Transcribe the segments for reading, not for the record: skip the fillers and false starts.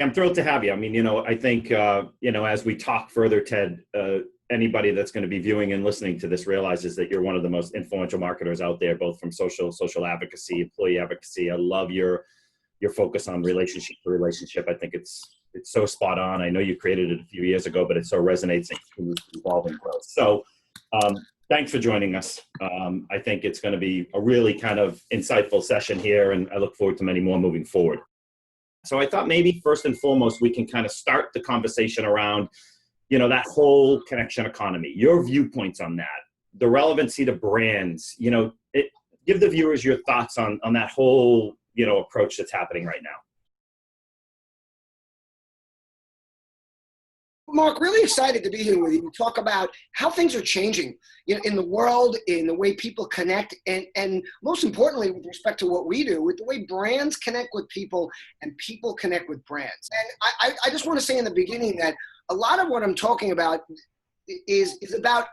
I'm thrilled to have you. I mean, I think, as we talk further, Ted, anybody that's going to be viewing and listening to this realizes that you're one of the most influential marketers out there, both from social advocacy, employee advocacy. I love your focus on relationship to relationship. I think it's so spot on. I know you created it a few years ago, but it so resonates and continues to evolve and grow. So thanks for joining us. I think it's going to be a really kind of insightful session here, and I look forward to many more moving forward. So I thought maybe first and foremost, we can kind of start the conversation around, that whole connection economy, your viewpoints on that, the relevancy to brands, give the viewers your thoughts on that whole, approach that's happening right now. Mark, really excited to be here with you to talk about how things are changing in the world, in the way people connect, and most importantly, with respect to what we do, with the way brands connect with people and people connect with brands. And I just want to say in the beginning that a lot of what I'm talking about is about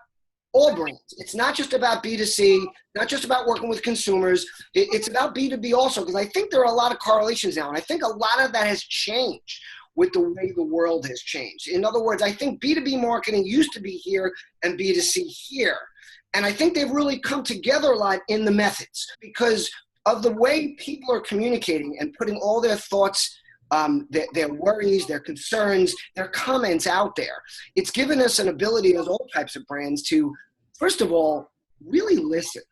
all brands. It's not just about B2C, not just about working with consumers. It's about B2B also, because I think there are a lot of correlations now, and I think a lot of that has changed with the way the world has changed. In other words, I think B2B marketing used to be here and B2C here. And I think they've really come together a lot in the methods because of the way people are communicating and putting all their thoughts, their worries, their concerns, their comments out there. It's given us an ability as all types of brands to, first of all, really listen.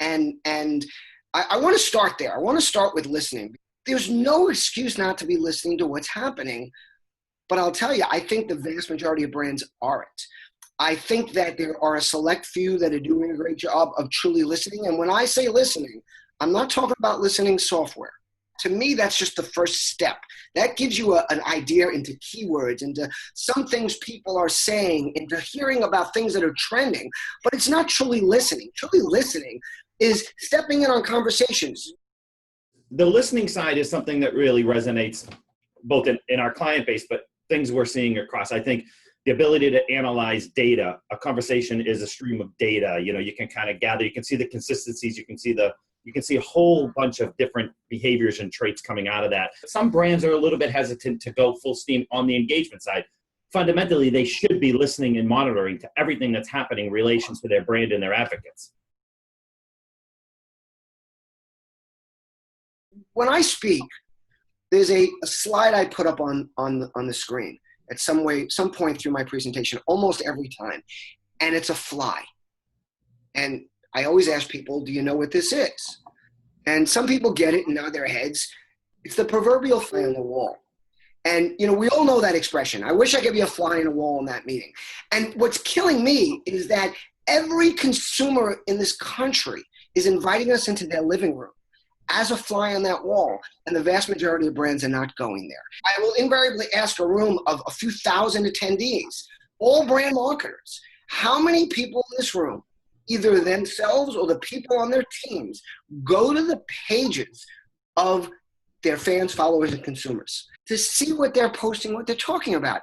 And I want to start there. I want to start with listening. There's no excuse not to be listening to what's happening, but I'll tell you, I think the vast majority of brands aren't. I think that there are a select few that are doing a great job of truly listening, and when I say listening, I'm not talking about listening software. To me, that's just the first step. That gives you an idea into keywords, into some things people are saying, into hearing about things that are trending, but it's not truly listening. Truly listening is stepping in on conversations. The listening side is something that really resonates both in our client base, but things we're seeing across. I think the ability to analyze data, a conversation is a stream of data. You can kind of gather, you can see the consistencies, you can see a whole bunch of different behaviors and traits coming out of that. Some brands are a little bit hesitant to go full steam on the engagement side. Fundamentally, they should be listening and monitoring to everything that's happening in relation to their brand and their advocates. When I speak, there's a slide I put up on the screen at some point through my presentation, almost every time, and it's a fly. And I always ask people, do you know what this is? And some people get it and nod their heads. It's the proverbial fly on the wall. And, we all know that expression. I wish I could be a fly on the wall in that meeting. And what's killing me is that every consumer in this country is inviting us into their living room as a fly on that wall, and the vast majority of brands are not going there. I will invariably ask a room of a few thousand attendees, all brand marketers, how many people in this room, either themselves or the people on their teams, go to the pages of their fans, followers, and consumers to see what they're posting, what they're talking about.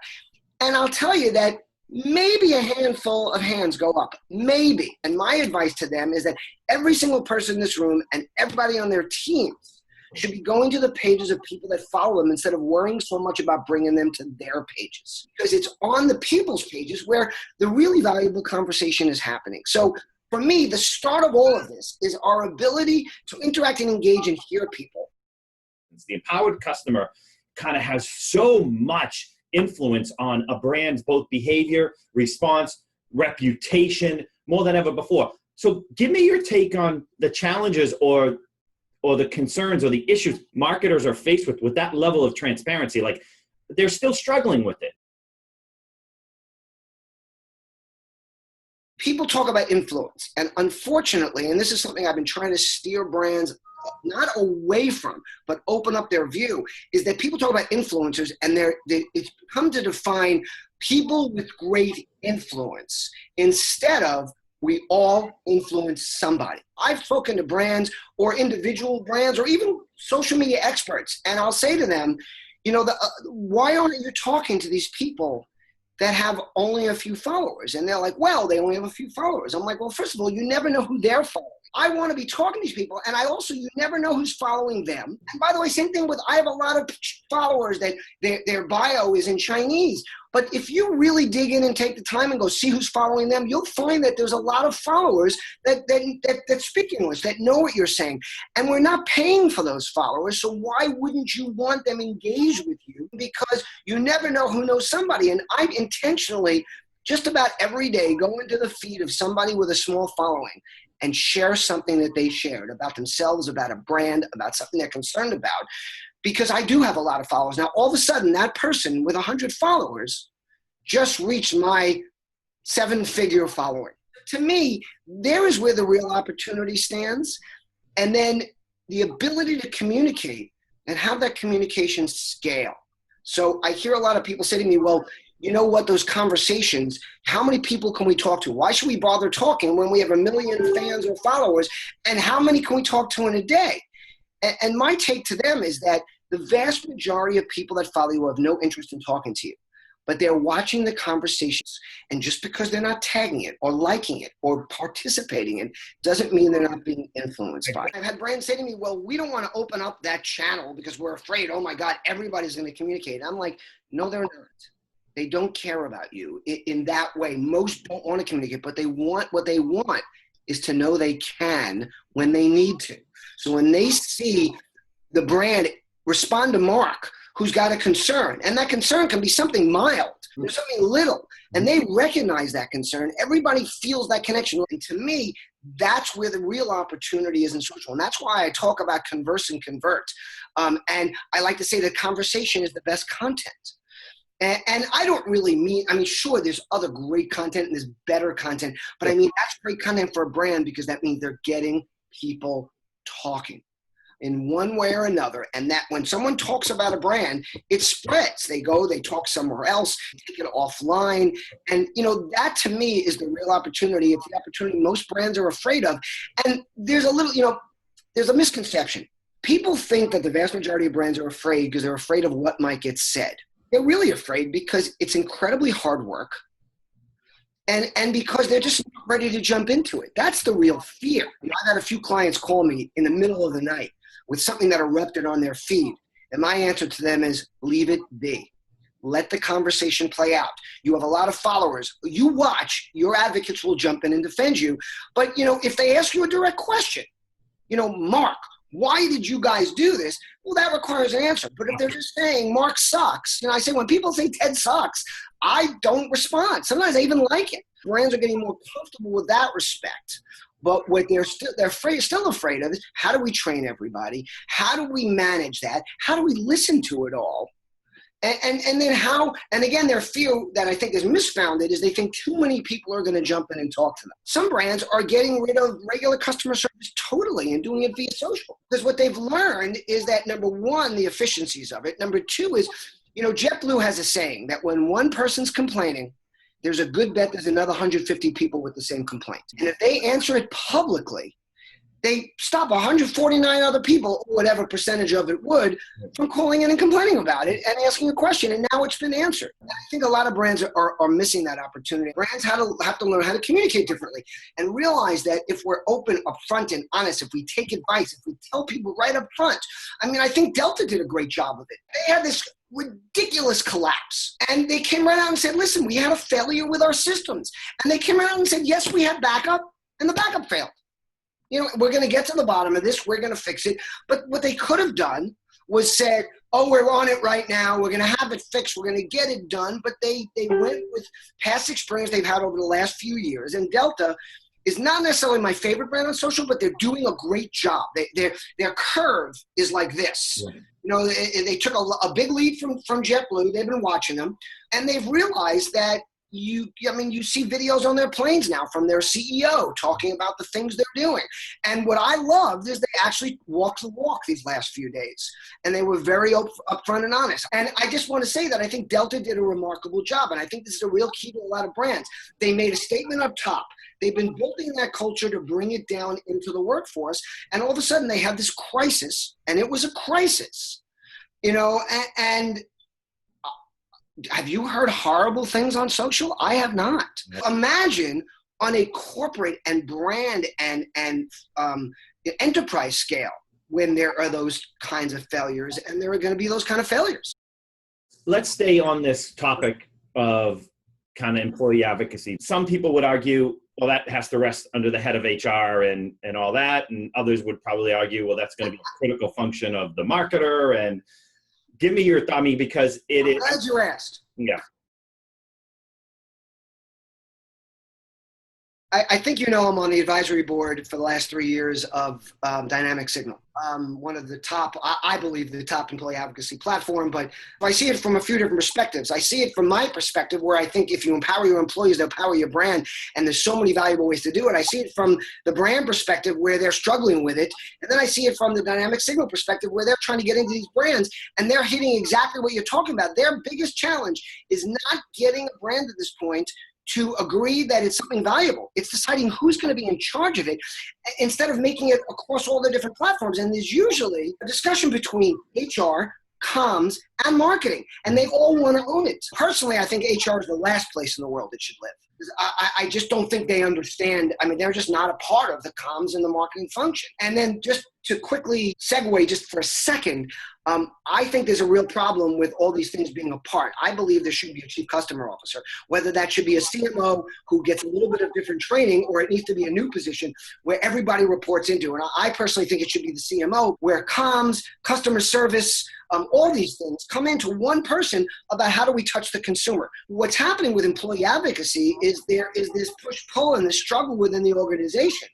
And I'll tell you that maybe a handful of hands go up, maybe. And my advice to them is that every single person in this room and everybody on their teams should be going to the pages of people that follow them instead of worrying so much about bringing them to their pages. Because it's on the people's pages where the really valuable conversation is happening. So for me, the start of all of this is our ability to interact and engage and hear people. The empowered customer kind of has so much influence on a brand's both behavior, response, reputation, more than ever before. So give me your take on the challenges or the concerns or the issues marketers are faced with that level of transparency. Like, they're still struggling with it. People talk about influence, and unfortunately, and this is something I've been trying to steer brands not away from, but open up their view, is that people talk about influencers, and it's come to define people with great influence instead of we all influence somebody. I've spoken to brands or individual brands or even social media experts, and I'll say to them, why aren't you talking to these people that have only a few followers? And they're like, well, they only have a few followers. I'm like, well, first of all, you never know who they're following. I want to be talking to these people. And I also, you never know who's following them. And by the way, same thing with, I have a lot of followers that their bio is in Chinese. But if you really dig in and take the time and go see who's following them, you'll find that there's a lot of followers that speak English, that know what you're saying. And we're not paying for those followers, so why wouldn't you want them engaged with you? Because you never know who knows somebody. And I intentionally, just about every day, go into the feed of somebody with a small following and share something that they shared about themselves, about a brand, about something they're concerned about. Because I do have a lot of followers. Now, all of a sudden, that person with 100 followers just reached my 7-figure following. To me, there is where the real opportunity stands. And then the ability to communicate and have that communication scale. So I hear a lot of people say to me, well, you know what, those conversations, how many people can we talk to? Why should we bother talking when we have 1 million fans or followers? And how many can we talk to in a day? And my take to them is that the vast majority of people that follow you have no interest in talking to you, but they're watching the conversations. And just because they're not tagging it or liking it or participating in doesn't mean they're not being influenced by it. I've had brands say to me, well, we don't want to open up that channel because we're afraid, oh my God, everybody's going to communicate. I'm like, no, they're not. They don't care about you in that way. Most don't want to communicate, but what they want is to know they can when they need to. So when they see the brand respond to Mark, who's got a concern, and that concern can be something mild or something little, and they recognize that concern, everybody feels that connection. And to me, that's where the real opportunity is in social. And that's why I talk about converse and convert. And I like to say that conversation is the best content. And I don't really mean, I mean, sure, there's other great content and there's better content, but I mean, that's great content for a brand because that means they're getting people talking in one way or another. And that when someone talks about a brand, it spreads. They talk somewhere else, take it offline. And, you know, that to me is the real opportunity. It's the opportunity most brands are afraid of. And there's a little, you know, there's a misconception. People think that the vast majority of brands are afraid because they're afraid of what might get said. They're really afraid because it's incredibly hard work and because they're just not ready to jump into it. That's the real fear. You know, I've had a few clients call me in the middle of the night with something that erupted on their feed. And my answer to them is leave it be. Let the conversation play out. You have a lot of followers. You watch, your advocates will jump in and defend you. But, you know, if they ask you a direct question, you know, Mark, why did you guys do this? Well, that requires an answer. But if they're just saying Mark sucks, you know, I say when people say Ted sucks, I don't respond. Sometimes I even like it. Brands are getting more comfortable with that respect. But what they're still afraid of is how do we train everybody? How do we manage that? How do we listen to it all? And then how, and again, their fear that I think is misfounded is they think too many people are going to jump in and talk to them. Some brands are getting rid of regular customer service totally and doing it via social. Because what they've learned is that, number one, the efficiencies of it. Number two is, you know, JetBlue has a saying that when one person's complaining, there's a good bet there's another 150 people with the same complaint. And if they answer it publicly, they stop 149 other people, whatever percentage of it would, from calling in and complaining about it and asking a question. And now it's been answered. And I think a lot of brands are missing that opportunity. Brands have to learn how to communicate differently and realize that if we're open, upfront, and honest, if we take advice, if we tell people right up front. I mean, I think Delta did a great job of it. They had this ridiculous collapse. And they came right out and said, listen, we had a failure with our systems. And they came out and said, yes, we had backup, and the backup failed. You know, we're going to get to the bottom of this. We're going to fix it. But what they could have done was said, oh, we're on it right now. We're going to have it fixed. We're going to get it done. But they went with past experience they've had over the last few years. And Delta is not necessarily my favorite brand on social, but they're doing a great job. Their curve is like this. Right. You know, they took a big lead from JetBlue. They've been watching them. And they've realized that you see videos on their planes now from their CEO talking about the things they're doing. And what I loved is they actually walked the walk these last few days. And they were very upfront and honest. And I just want to say that I think Delta did a remarkable job. And I think this is a real key to a lot of brands. They made a statement up top. They've been building that culture to bring it down into the workforce. And all of a sudden they have this crisis. And it was a crisis. You know, and have you heard horrible things on social? I have not. Yeah. Imagine on a corporate and brand and enterprise scale when there are those kinds of failures, and there are going to be those kind of failures. Let's stay on this topic of kind of employee advocacy. Some people would argue, well, that has to rest under the head of HR and all that. And others would probably argue, well, that's going to be a critical function of the marketer. And give me your thought, I mean, because it is. I'm glad you asked. Yeah. I think you know I'm on the advisory board for the last 3 years of Dynamic Signal, one of the top, I believe, the top employee advocacy platform. But I see it from a few different perspectives. I see it from my perspective, where I think if you empower your employees, they'll power your brand, and there's so many valuable ways to do it. I see it from the brand perspective, where they're struggling with it, and then I see it from the Dynamic Signal perspective, where they're trying to get into these brands, and they're hitting exactly what you're talking about. Their biggest challenge is not getting a brand at this point to agree that it's something valuable. It's deciding who's going to be in charge of it instead of making it across all the different platforms. And there's usually a discussion between HR, comms, and marketing, and they all want to own it. Personally, I think HR is the last place in the world it should live. I just don't think they understand. I mean, they're just not a part of the comms and the marketing function. And then just to quickly segue just for a second, I think there's a real problem with all these things being apart. I believe there should be a chief customer officer, whether that should be a CMO who gets a little bit of different training, or it needs to be a new position where everybody reports into. And I personally think it should be the CMO, where comms, customer service, all these things come into one person about how do we touch the consumer. What's happening with employee advocacy is there is this push-pull and this struggle within the organization.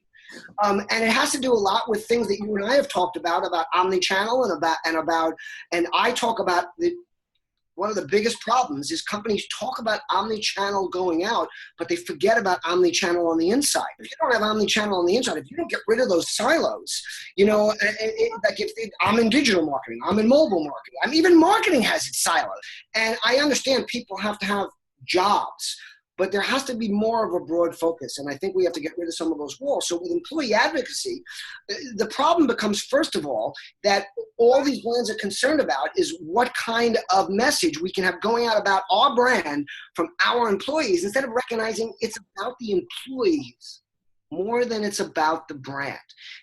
And it has to do a lot with things that you and I have talked about omni-channel and I talk about one of the biggest problems is companies talk about omni-channel going out, but they forget about omni-channel on the inside. If you don't have omni-channel on the inside, if you don't get rid of those silos, like if I'm in digital marketing, I'm in mobile marketing, even marketing has its silos. And I understand people have to have jobs, but there has to be more of a broad focus. And I think we have to get rid of some of those walls. So with employee advocacy, the problem becomes, first of all, that all these brands are concerned about is what kind of message we can have going out about our brand from our employees, instead of recognizing it's about the employees more than it's about the brand.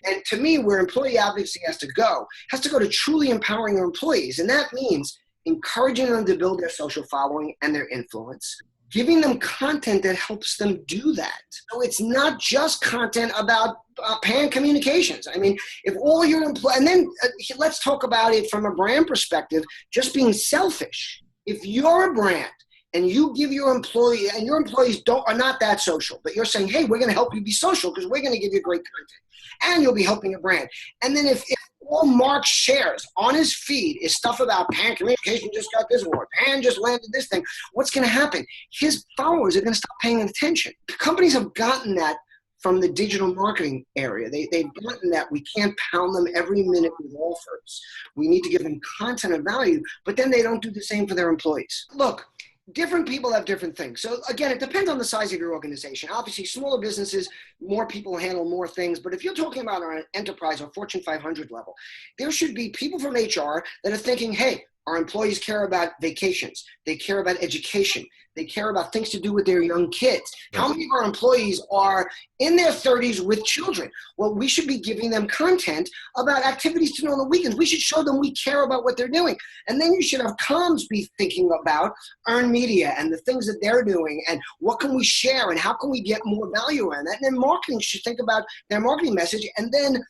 And to me, where employee advocacy has to go to truly empowering their employees. And that means encouraging them to build their social following and their influence, giving them content that helps them do that. So it's not just content about pan communications. I mean, if all your employees, and then let's talk about it from a brand perspective, just being selfish. If you're a brand and you give your employee, and your employees are not that social, but you're saying, hey, we're going to help you be social because we're going to give you great content, and you'll be helping a brand. And then if all Mark shares on his feed is stuff about Pan Communication just got this award, Pan just landed this thing, what's going to happen? His followers are going to stop paying attention. Companies have gotten that from the digital marketing area. They've gotten that we can't pound them every minute with offers. We need to give them content of value, but then they don't do the same for their employees. Look, different people have different things. So again, it depends on the size of your organization. Obviously, smaller businesses, more people handle more things. But if you're talking about an enterprise or Fortune 500 level, there should be people from HR that are thinking, hey, our employees care about vacations. They care about education. They care about things to do with their young kids. How many of our employees are in their 30s with children? Well, we should be giving them content about activities to do on the weekends. We should show them we care about what they're doing. And then you should have comms be thinking about earned media and the things that they're doing and what can we share and how can we get more value around that. And then marketing should think about their marketing message. And then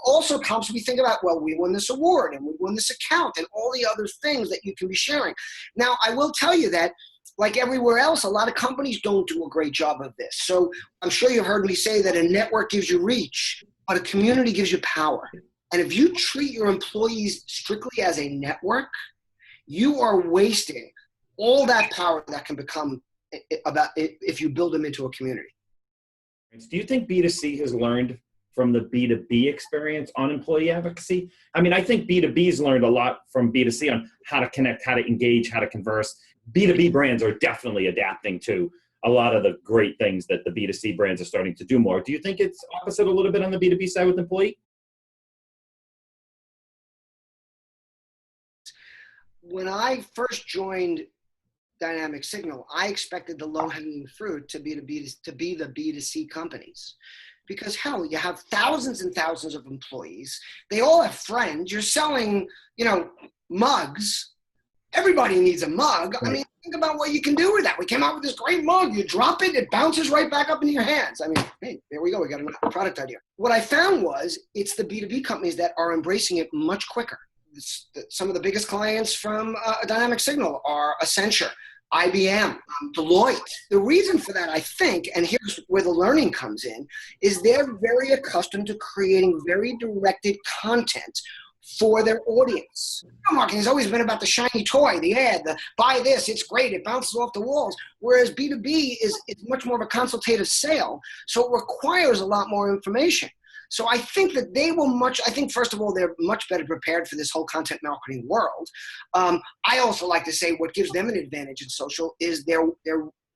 also comms we think about, well, we won this award and we won this account and all the other things that you can be sharing. Now, I will tell you that, like everywhere else, a lot of companies don't do a great job of this. So I'm sure you've heard me say that a network gives you reach, but a community gives you power. And if you treat your employees strictly as a network, you are wasting all that power that can become about if you build them into a community. Do you think B2C has learned from the B2B experience on employee advocacy? I mean, I think B2B's learned a lot from B2C on how to connect, how to engage, how to converse. B2B brands are definitely adapting to a lot of the great things that the B2C brands are starting to do more. Do you think it's opposite a little bit on the B2B side with employee? When I first joined Dynamic Signal, I expected the low-hanging fruit to be the B2C companies. Because hell, you have thousands and thousands of employees. They all have friends. You're selling, mugs. Everybody needs a mug. I mean, think about what you can do with that. We came out with this great mug. You drop it, it bounces right back up into your hands. I mean, hey, there we go. We got another product idea. What I found was it's the B2B companies that are embracing it much quicker. Some of the biggest clients from Dynamic Signal are Accenture, IBM, Deloitte. The reason for that, I think, and here's where the learning comes in, is they're very accustomed to creating very directed content for their audience. Marketing has always been about the shiny toy, the ad, the buy this, it's great, it bounces off the walls. Whereas B2B is much more of a consultative sale, so it requires a lot more information. So I think that first of all, they're much better prepared for this whole content marketing world. I also like to say what gives them an advantage in social is their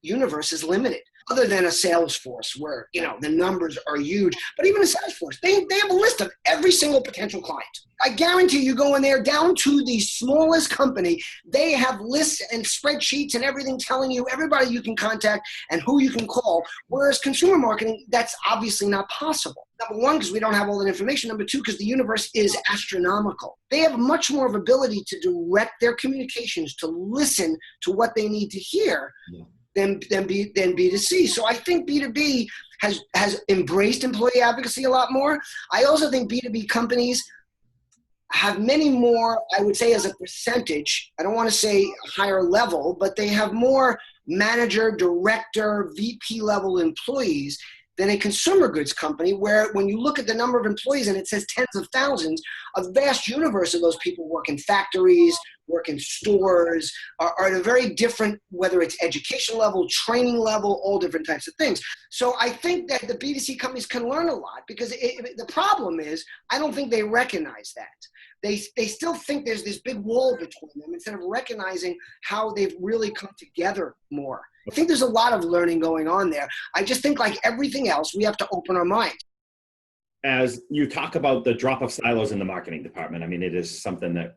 universe is limited. Other than a Salesforce where, the numbers are huge, but even a Salesforce, they have a list of every single potential client. I guarantee you go in there down to the smallest company, they have lists and spreadsheets and everything telling you everybody you can contact and who you can call. Whereas consumer marketing, that's obviously not possible. Number one, because we don't have all that information. Number two, because the universe is astronomical. They have much more of ability to direct their communications, to listen to what they need to hear. Yeah. Than B2C. So I think B2B has embraced employee advocacy a lot more. I also think B2B companies have many more, I would say as a percentage, I don't want to say higher level, but they have more manager, director, VP level employees than a consumer goods company, where when you look at the number of employees and it says tens of thousands, a vast universe of those people work in factories, work in stores, are at a very different, whether it's education level, training level, all different types of things. So I think that the B2C companies can learn a lot, because the problem is, I don't think they recognize that. They still think there's this big wall between them instead of recognizing how they've really come together more. I think there's a lot of learning going on there. I just think, like everything else, we have to open our minds. As you talk about the drop of silos in the marketing department, I mean, it is something that,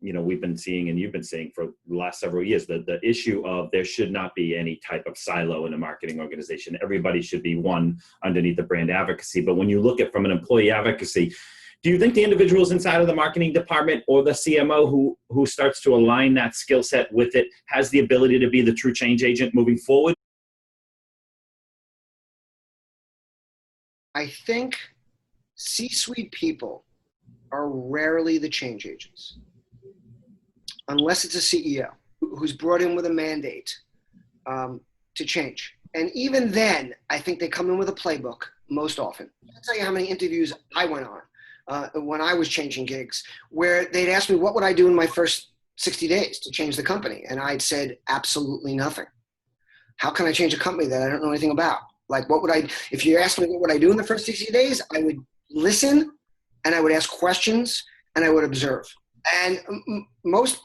we've been seeing and you've been seeing for the last several years, the issue of there should not be any type of silo in a marketing organization. Everybody should be one underneath the brand advocacy. But when you look at from an employee advocacy, do you think the individuals inside of the marketing department or the CMO who starts to align that skill set with it has the ability to be the true change agent moving forward? I think C-suite people are rarely the change agents, unless it's a CEO who's brought in with a mandate to change. And even then, I think they come in with a playbook most often. I'll tell you how many interviews I went on when I was changing gigs, where they'd ask me, what would I do in my first 60 days to change the company? And I'd said, absolutely nothing. How can I change a company that I don't know anything about? Like, if you asked me what would I do in the first 60 days, I would listen and I would ask questions and I would observe. And most,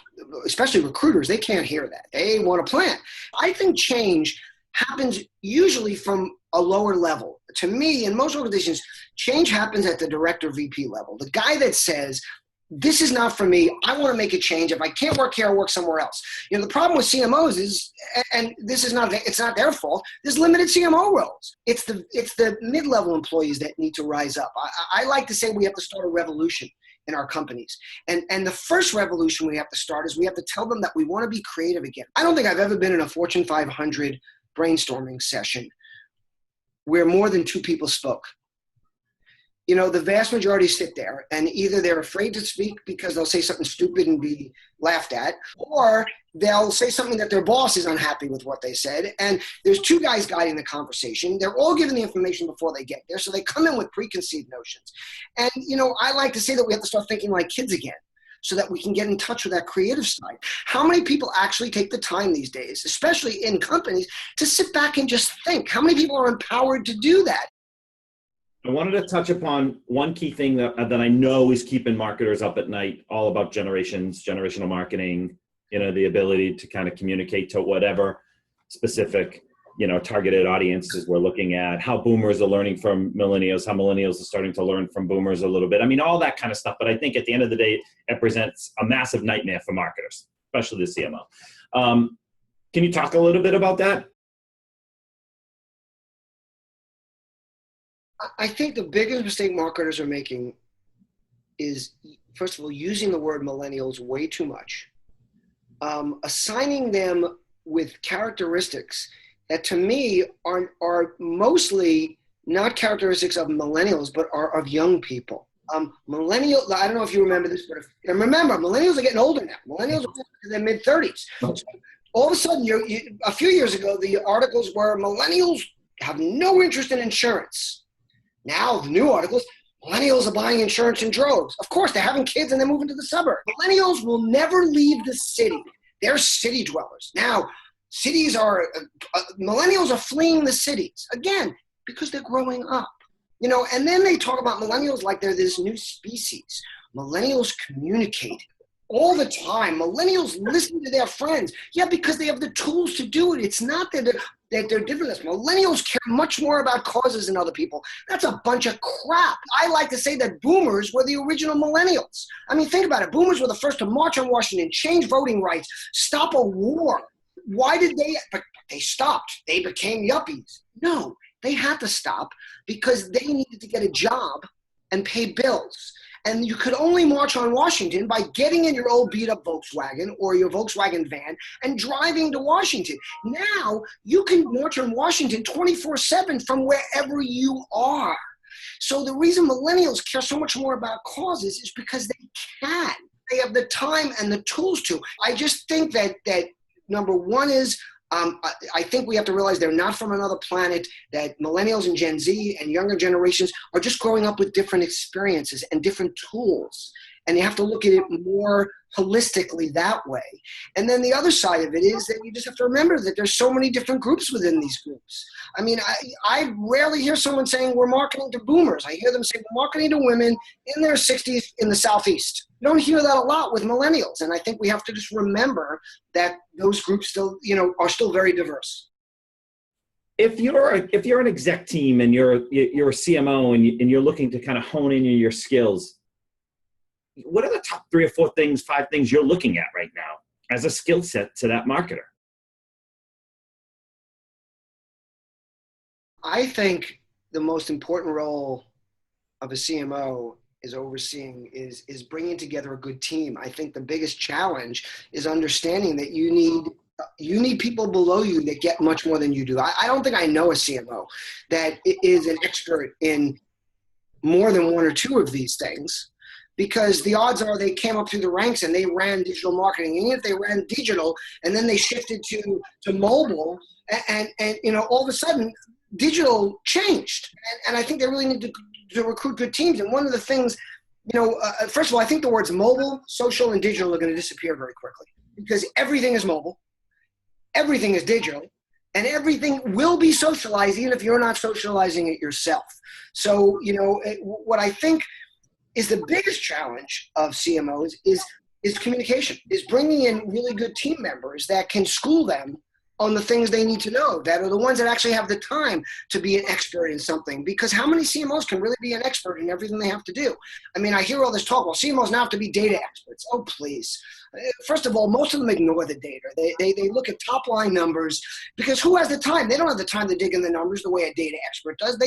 especially recruiters, they can't hear that. They want a plan. I think change happens usually from a lower level. To me, in most organizations, change happens at the director VP level. The guy that says, this is not for me, I want to make a change. If I can't work here, I'll work somewhere else. The problem with CMOs is, and it's not their fault, there's limited CMO roles. It's the mid-level employees that need to rise up. I like to say we have to start a revolution in our companies. And the first revolution we have to start is we have to tell them that we want to be creative again. I don't think I've ever been in a Fortune 500 brainstorming session where more than two people spoke. The vast majority sit there and either they're afraid to speak because they'll say something stupid and be laughed at, or they'll say something that their boss is unhappy with what they said. And there's two guys guiding the conversation. They're all given the information before they get there. So they come in with preconceived notions. And, I like to say that we have to start thinking like kids again, so that we can get in touch with that creative side. How many people actually take the time these days, especially in companies, to sit back and just think? How many people are empowered to do that? I wanted to touch upon one key thing that I know is keeping marketers up at night, all about generational marketing, the ability to kind of communicate to whatever specific, targeted audiences we're looking at, how boomers are learning from millennials, how millennials are starting to learn from boomers a little bit. I mean, all that kind of stuff. But I think at the end of the day, it presents a massive nightmare for marketers, especially the CMO. Can you talk a little bit about that? I think the biggest mistake marketers are making is, first of all, using the word millennials way too much, assigning them with characteristics that to me are mostly not characteristics of millennials, but are of young people. Millennial, I don't know if you remember this, but and remember, millennials are getting older now. Millennials are in their mid-30s. So all of a sudden, a few years ago, the articles were millennials have no interest in insurance. Now the new articles, millennials are buying insurance in droves. Of course, they're having kids and they're moving to the suburbs. Millennials will never leave the city. They're city dwellers. Now, millennials are fleeing the cities, again, because they're growing up. And then they talk about millennials like they're this new species. Millennials communicate all the time. Millennials listen to their friends. Yeah, because they have the tools to do it. It's not that they're different. Millennials care much more about causes than other people. That's a bunch of crap. I like to say that boomers were the original millennials. I mean, think about it. Boomers were the first to march on Washington, change voting rights, stop a war. Why did they? But they stopped. They became yuppies. No, they had to stop because they needed to get a job and pay bills. And you could only march on Washington by getting in your old beat-up Volkswagen or your Volkswagen van and driving to Washington. Now, you can march on Washington 24/7 from wherever you are. So the reason millennials care so much more about causes is because they can. They have the time and the tools to. I just think that number one is, I think we have to realize they're not from another planet, that millennials and Gen Z and younger generations are just growing up with different experiences and different tools. And you have to look at it more holistically that way. And then the other side of it is that you just have to remember that there's so many different groups within these groups. I mean, I rarely hear someone saying we're marketing to boomers. I hear them say we're marketing to women in their 60s in the Southeast. You don't hear that a lot with millennials. And I think we have to just remember that those groups still, are still very diverse. If you're an exec team and you're a CMO and you're looking to kind of hone in your skills, what are the top 3 or 4 things, 5 things you're looking at right now as a skill set to that marketer? I think the most important role of a CMO is bringing together a good team. I think the biggest challenge is understanding that you need people below you that get much more than you do. I don't think I know a CMO that is an expert in more than 1 or 2 of these things, because the odds are they came up through the ranks and they ran digital marketing. And if they ran digital and then they shifted to mobile and all of a sudden digital changed. And I think they really need to recruit good teams. And one of the things, first of all, I think the words mobile, social, and digital are going to disappear very quickly, because everything is mobile, everything is digital, and everything will be socialized even if you're not socializing it yourself. So, what I think is the biggest challenge of CMOs is communication, is bringing in really good team members that can school them on the things they need to know, that are the ones that actually have the time to be an expert in something. Because how many CMOs can really be an expert in everything they have to do? I mean, I hear all this talk, well, CMOs now have to be data experts. Oh, please. First of all, most of them ignore the data. They look at top line numbers, because who has the time? They don't have the time to dig in the numbers the way a data expert does.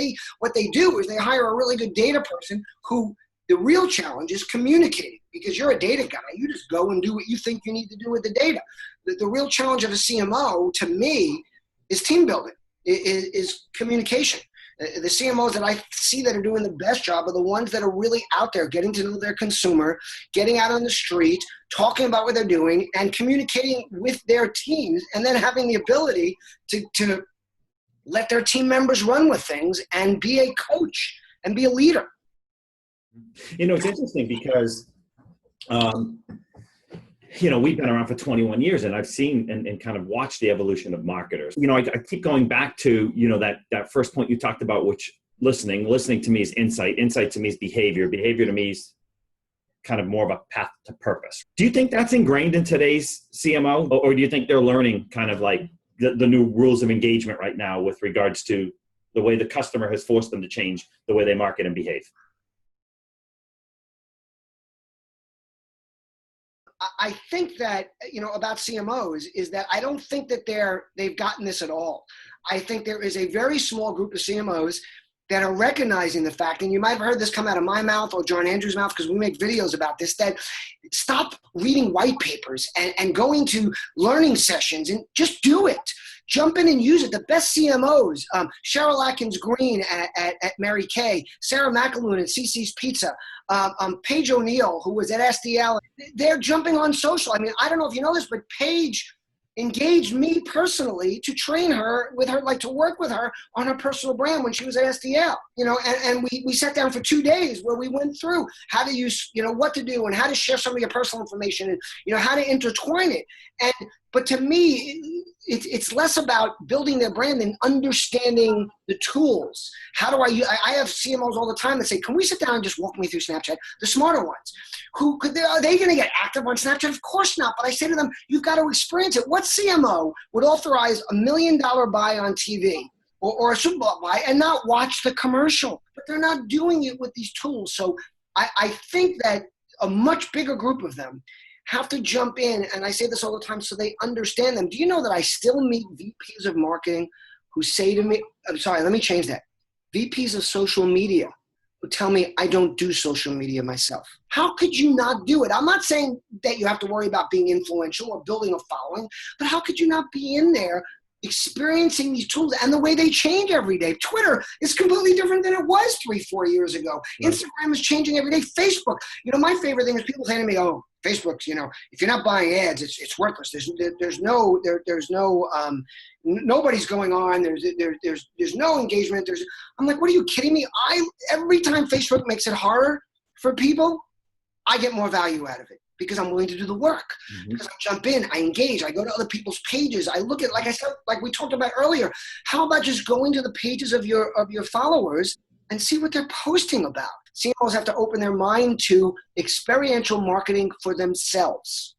What they do is they hire a really good data person who, the real challenge is communicating, because you're a data guy. You just go and do what you think you need to do with the data. The real challenge of a CMO, to me, is team building, is communication. The CMOs that I see that are doing the best job are the ones that are really out there, getting to know their consumer, getting out on the street, talking about what they're doing, and communicating with their teams, and then having the ability to let their team members run with things and be a coach and be a leader. It's interesting because, we've been around for 21 years, and I've seen and kind of watched the evolution of marketers. I keep going back to, that first point you talked about, which listening to me is insight to me is behavior to me is kind of more of a path to purpose. Do you think that's ingrained in today's CMO, or do you think they're learning kind of like the new rules of engagement right now with regards to the way the customer has forced them to change the way they market and behave? I think that, about CMOs is that I don't think that they've gotten this at all. I think there is a very small group of CMOs that are recognizing the fact, and you might have heard this come out of my mouth or John Andrews' mouth because we make videos about this, that stop reading white papers and going to learning sessions and just do it. Jump in and use it. The best CMOs, Cheryl Atkins Green at Mary Kay, Sarah McAloon at CC's Pizza, Paige O'Neill, who was at SDL, they're jumping on social. I mean, I don't know if you know this, but Paige engaged me personally to train her with her, like to work with her on her personal brand when she was at SDL, and we sat down for 2 days where we went through how to use, what to do and how to share some of your personal information and, how to intertwine it. But to me, it's less about building their brand than understanding the tools. How do I have CMOs all the time that say, can we sit down and just walk me through Snapchat? The smarter ones. Are they going to get active on Snapchat? Of course not. But I say to them, you've got to experience it. What CMO would authorize $1 million buy on TV or a Super Bowl buy and not watch the commercial? But they're not doing it with these tools. So I think that a much bigger group of them have to jump in, and I say this all the time so they understand them. Do you know that I still meet VPs of marketing who say to me, I'm sorry, let me change that. VPs of social media who tell me I don't do social media myself. How could you not do it? I'm not saying that you have to worry about being influential or building a following, but how could you not be in there experiencing these tools and the way they change every day? Twitter is completely different than it was 3-4 years ago. Right. Instagram is changing every day. Facebook, my favorite thing is people saying to me, oh, Facebook's, if you're not buying ads, it's worthless. There's no nobody's going on. There's no engagement. I'm like, what are you kidding me? Every time Facebook makes it harder for people, I get more value out of it because I'm willing to do the work. Mm-hmm. Because I jump in, I engage, I go to other people's pages, I look at, like I said, like we talked about earlier, how about just going to the pages of your followers and see what they're posting about? CMOs have to open their mind to experiential marketing for themselves.